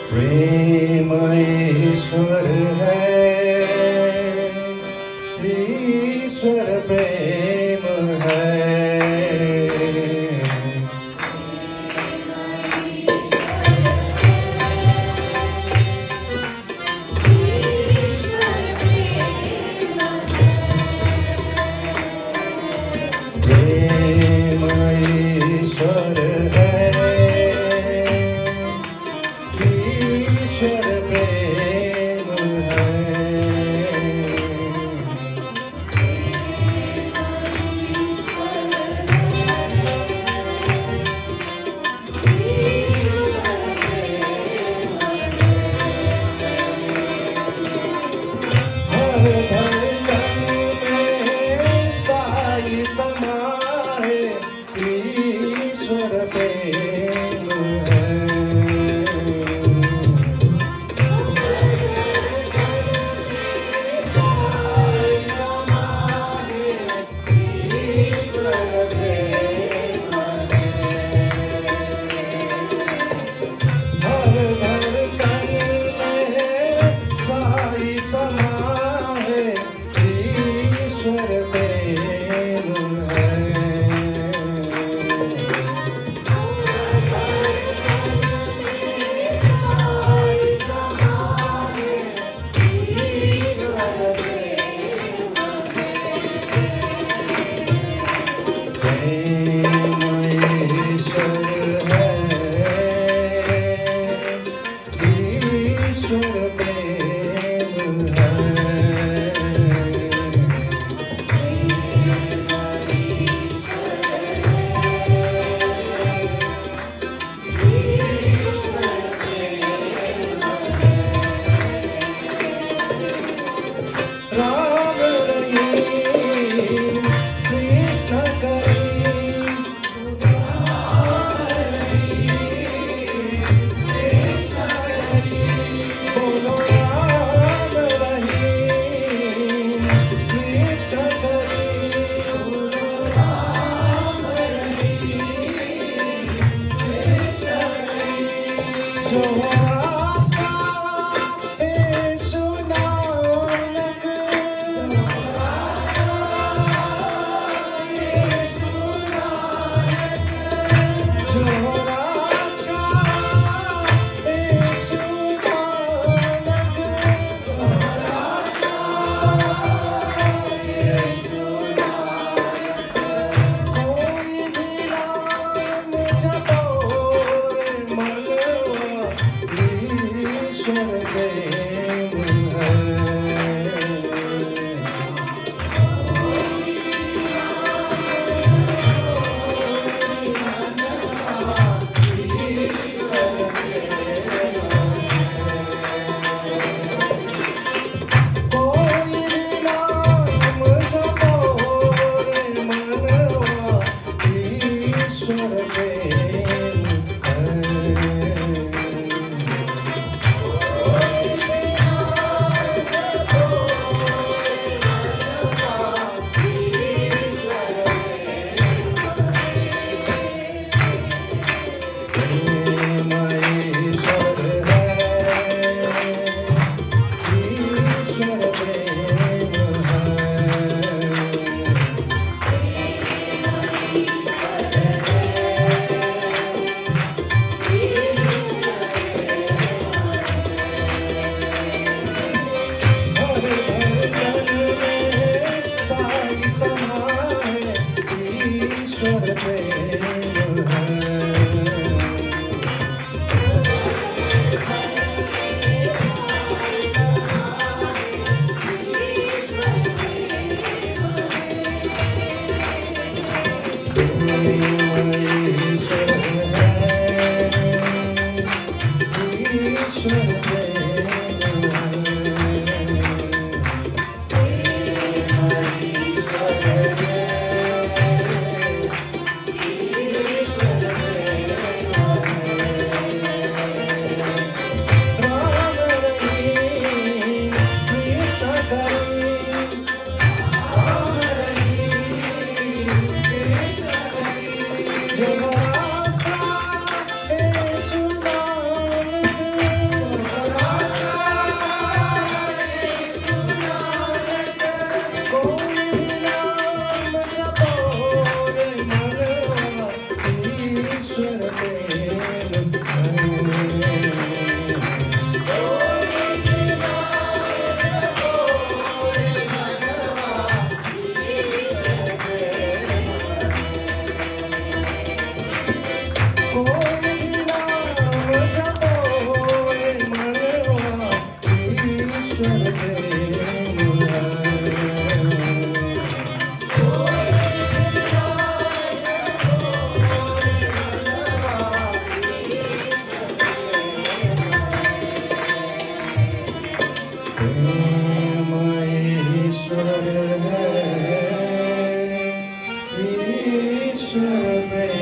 प्रेम ईश्वर है, ईश्वर प्रेम है। प्रेम ईश्वर है, ईश्वर प्रेम है। हर धड़कन में साई समाए, ईश्वर प्रेम है। हर धड़कन में साई समाए, ईश्वर प्रेम है। प्रेम ईश्वर है, ईश्वर प्रेम है। राम रहीम कृष्ण करीम, बोलो राम रहीम कृष्ण करीम। जो आस्था यीशु नानक, जो रास्ता यीशु नानक, कोई भी नाम जपो रे मनवा, ईश्वर प्रेम है। कोई भी नाम जपो रे मनवा, ईश्वर प्रेम है। प्रेम ईश्वर है, ईश्वर प्रेम है। हर धड़कन में साई समाए, ईश्वर प्रेम है। ईश्वर है, ईश्वर प्रेम है। राम रहीम कृष्ण करीम, जो रास्ता यीशु नानक, કોઈ નામ જપો એ મનવા ઈશ્વર પ્રેમ प्रेम ईश्वर है ईश्वर में